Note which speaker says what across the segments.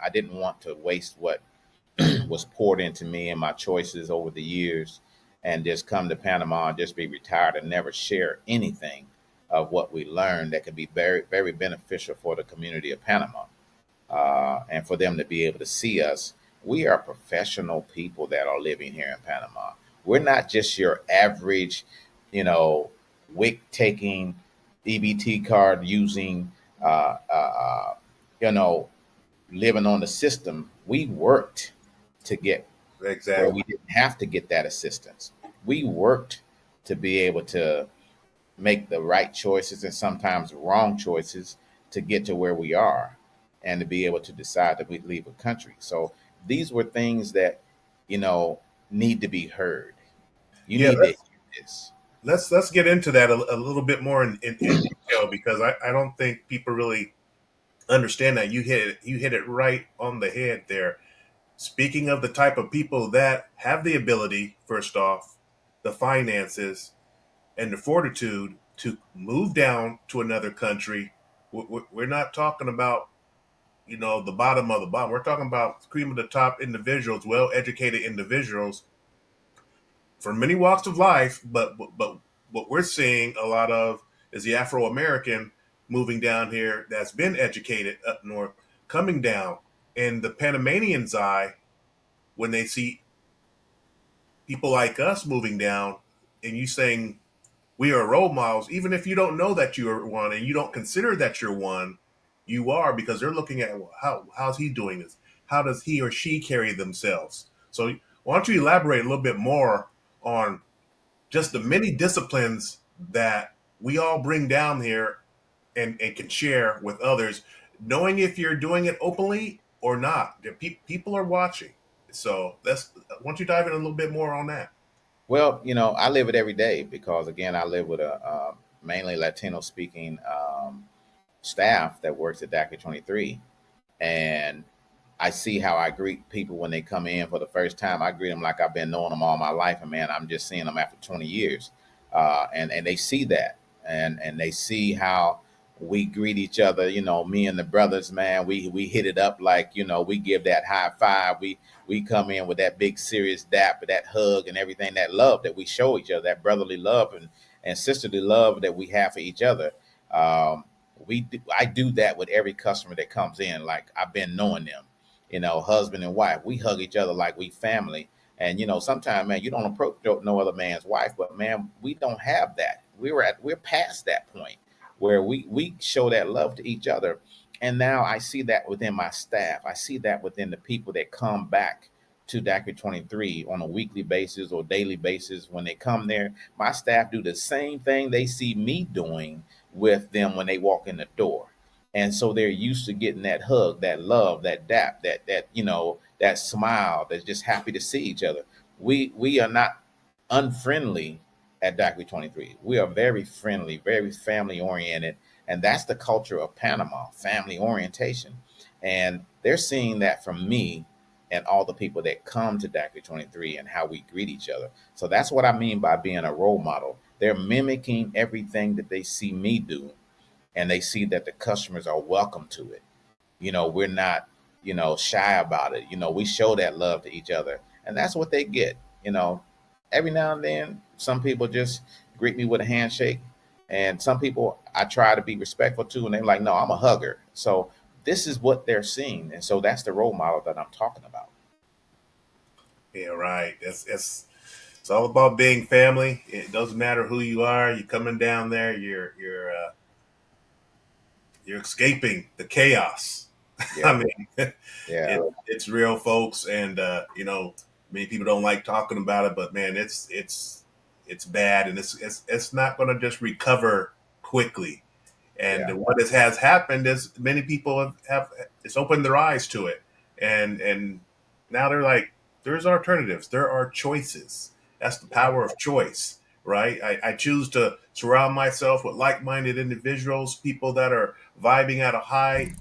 Speaker 1: I didn't want to waste what was poured into me and my choices over the years, and just come to Panama and just be retired and never share anything of what we learned that could be very, very beneficial for the community of Panama, and for them to be able to see us. We are professional people that are living here in Panama. We're not just your average, you know, WIC taking, EBT card using, uh, uh, uh, you know, living on the system. We worked to get where
Speaker 2: Exactly.
Speaker 1: we didn't have to get that assistance. We worked to be able to make the right choices and sometimes wrong choices to get to where we are and to be able to decide that we leave a country. So these were things that, you know, need to be heard. You
Speaker 2: Yeah,
Speaker 1: need to hear this.
Speaker 2: let's get into that a little bit more in detail, because I don't think people really understand that. You hit it right on the head there. Speaking of the type of people that have the ability, first off, the finances and the fortitude to move down to another country, we're not talking about the bottom of the bottom. We're talking about cream of the top individuals, well educated individuals from many walks of life. But what we're seeing a lot of is the Afro American moving down here that's been educated up north, coming down, and the Panamanians' eye when they see people like us moving down, and you saying we are role models, even if you don't know that you are one and you don't consider that you're one, you are, because they're looking at, well, how's he doing this? How does he or she carry themselves? So why don't you elaborate a little bit more on just the many disciplines that we all bring down here and can share with others, knowing if you're doing it openly or not. People are watching. So that's, why don't you dive in a little bit more on that?
Speaker 1: Well, I live it every day because, again, I live with a mainly Latino speaking staff that works at DACA 23. And I see how I greet people when they come in for the first time. I greet them like I've been knowing them all my life, and man, I'm just seeing them after 20 years, and they see that, and they see how we greet each other. Me and the brothers, man, we hit it up like we give that high five. We come in with that big serious dap, that hug, and everything, that love that we show each other, that brotherly love and sisterly love that we have for each other. Um, I do that with every customer that comes in. Like I've been knowing them, husband and wife. We hug each other like we family. And sometimes, man, you don't approach no other man's wife, but man, we don't have that. We're past that point where we show that love to each other. And now I see that within my staff. I see that within the people that come back to DACA 23 on a weekly basis or daily basis. When they come there, my staff do the same thing they see me doing with them when they walk in the door. And so they're used to getting that hug, that love, that dap, that smile, that's just happy to see each other. We are not unfriendly at DACA 23. We are very friendly, very family oriented, and that's the culture of Panama, family orientation. And they're seeing that from me and all the people that come to DACA 23 and how we greet each other. So that's what I mean by being a role model. They're mimicking everything that they see me do, and they see that the customers are welcome to it. We're not, shy about it. We show that love to each other, and that's what they get. You know, every now and then, some people just greet me with a handshake, and some people I try to be respectful to, and they're like, "No, I'm a hugger." So this is what they're seeing, and so that's the role model that I'm talking about.
Speaker 2: Yeah, right. It's all about being family. It doesn't matter who you are. You're coming down there. You're escaping the chaos.
Speaker 1: Yeah,
Speaker 2: I mean,
Speaker 1: yeah,
Speaker 2: it's real, folks, and many people don't like talking about it, but man, it's bad, and it's not going to just recover quickly. And
Speaker 1: yeah.
Speaker 2: what has happened is many people have it's opened their eyes to it, and now they're like, there's alternatives, there are choices. That's the power of choice, right? I choose to surround myself with like-minded individuals, people that are vibing at a high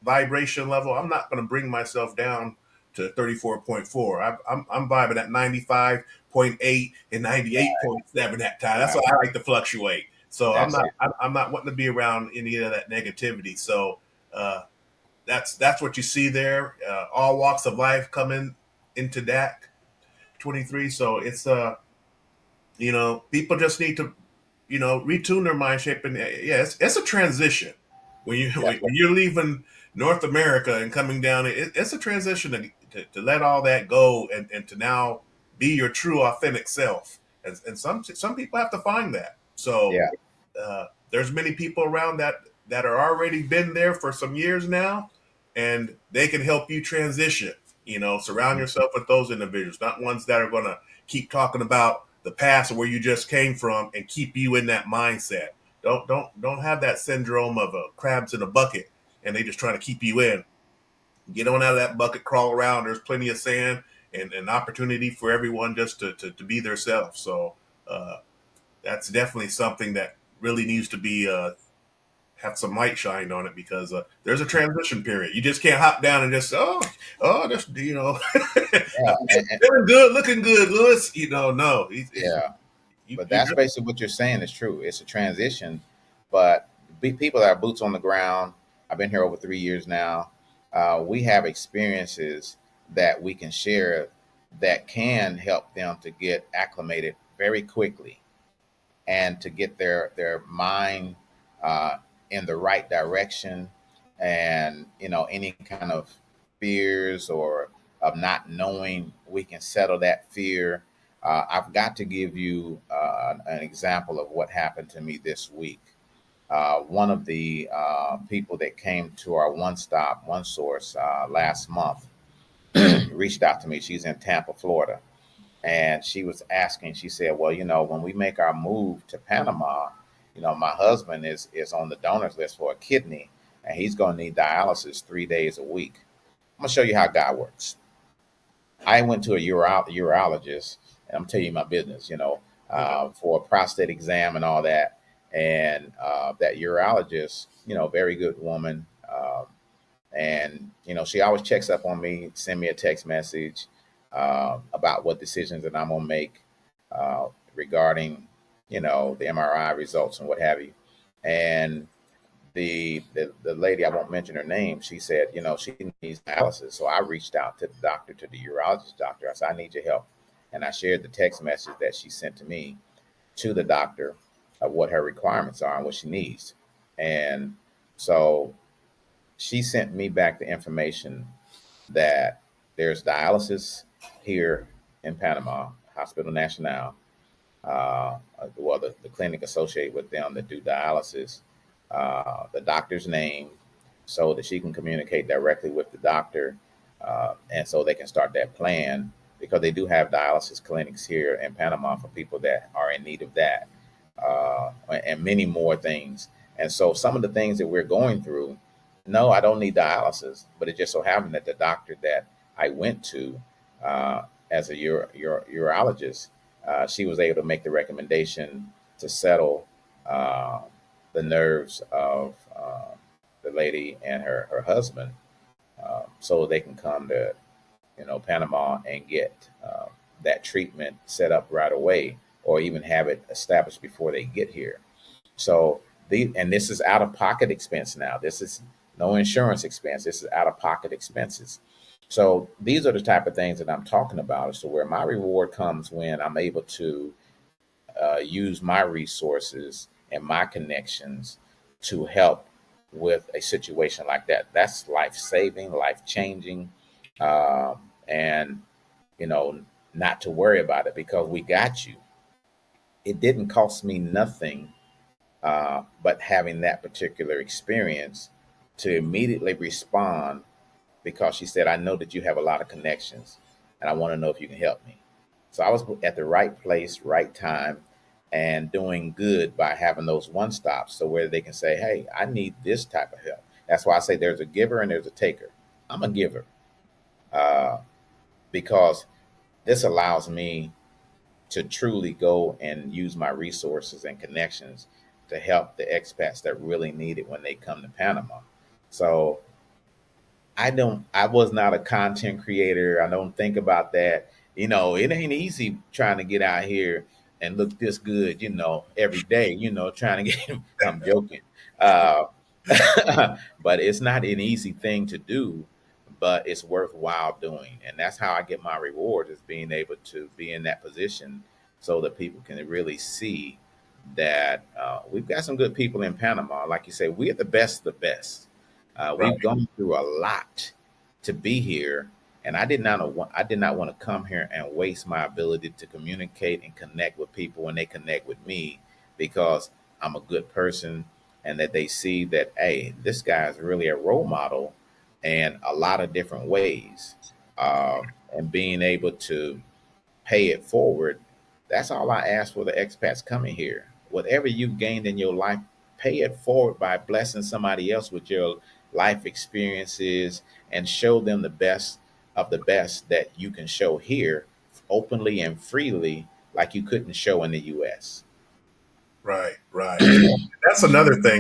Speaker 2: vibration level. I'm not going to bring myself down to 34.4. I'm vibing at 95.8 and 98.7 at time. That's
Speaker 1: Wow,
Speaker 2: why I like to fluctuate. So I'm
Speaker 1: that's
Speaker 2: not
Speaker 1: it.
Speaker 2: I'm not wanting to be around any of that negativity. So uh, that's what you see there. All walks of life coming into DAC 23. So it's people just need to retune their mind shape. And yeah, it's a transition when you
Speaker 1: That's
Speaker 2: when you're leaving North America and coming down. It's a transition to let all that go and to now be your true authentic self. And some people have to find that. So
Speaker 1: yeah.
Speaker 2: there's many people around that are already been there for some years now, and they can help you transition. Surround yourself with those individuals, not ones that are going to keep talking about the past or where you just came from and keep you in that mindset. Don't have that syndrome of crabs in a bucket and they just trying to keep you in. Get on out of that bucket, crawl around. There's plenty of sand and an opportunity for everyone just to be their self. So that's definitely something that really needs to be have some light shined on it, because there's a transition period. You just can't hop down and just that's
Speaker 1: Yeah,
Speaker 2: feeling good, looking good, Lewis. No,
Speaker 1: yeah.
Speaker 2: you
Speaker 1: But
Speaker 2: you
Speaker 1: that's basically what you're saying is true. It's a transition, but people that are boots on the ground. I've been here over 3 years now. We have experiences that we can share that can help them to get acclimated very quickly and to get their mind uh, in the right direction, and any kind of fears or of not knowing, we can settle that fear. I've got to give you an example of what happened to me this week. One of the people that came to our one stop one source last month reached out to me. She's in Tampa, Florida, and she was asking. She said, "Well, when we make our move to Panama, my husband is on the donors list for a kidney, and he's going to need dialysis 3 days a week." I'm gonna show you how God works. I went to a urologist, and I'm telling you my business, for a prostate exam and all that. And that urologist, very good woman, and she always checks up on me, send me a text message about what decisions that I'm gonna make regarding the MRI results and what have you. And the lady, I won't mention her name, she said she needs dialysis. So I reached out to the doctor, to the urologist doctor. I said, I need your help, and I shared the text message that she sent to me to the doctor of what her requirements are and what she needs. And so she sent me back the information that there's dialysis here in Panama, Hospital Nacional, well, the clinic associated with them that do dialysis, the doctor's name, so that she can communicate directly with the doctor, and so they can start that plan, because they do have dialysis clinics here in Panama for people that are in need of that, and many more things. And so some of the things that we're going through, no, I don't need dialysis, but it just so happened that the doctor that I went to as a urologist, she was able to make the recommendation to settle uh, the nerves of the lady and her husband, so they can come to Panama and get that treatment set up right away, or even have it established before they get here. So and this is out of pocket expense now. This is no insurance expense. This is out of pocket expenses. So these are the type of things that I'm talking about, as to where my reward comes when I'm able to use my resources and my connections to help with a situation like that. That's life saving, life changing, and you know, not to worry about it, because we got you. It didn't cost me nothing, but having that particular experience to immediately respond, because she said, I know that you have a lot of connections and I want to know if you can help me. So I was at the right place, right time, and doing good by having those one stops, so where they can say, hey, I need this type of help. That's why I say there's a giver and there's a taker. I'm a giver, uh, because this allows me to truly go and use my resources and connections to help the expats that really need it when they come to Panama. So I was not a content creator. I don't think about that. It ain't easy trying to get out here and look this good, every day, trying to get, I'm joking. But it's not an easy thing to do, but it's worthwhile doing. And that's how I get my reward, is being able to be in that position so that people can really see that we've got some good people in Panama. Like you say, we're the best of the best. We've
Speaker 2: Right,
Speaker 1: gone through a lot to be here, and I did not want to come here and waste my ability to communicate and connect with people when they connect with me, because I'm a good person, and that they see that, hey, this guy is really a role model in a lot of different ways, and being able to pay it forward. That's all I ask for the expats coming here. Whatever you've gained in your life, pay it forward by blessing somebody else with your life experiences, and show them the best of the best that you can show here openly and freely, like you couldn't show in the US.
Speaker 2: right, right. And that's another thing.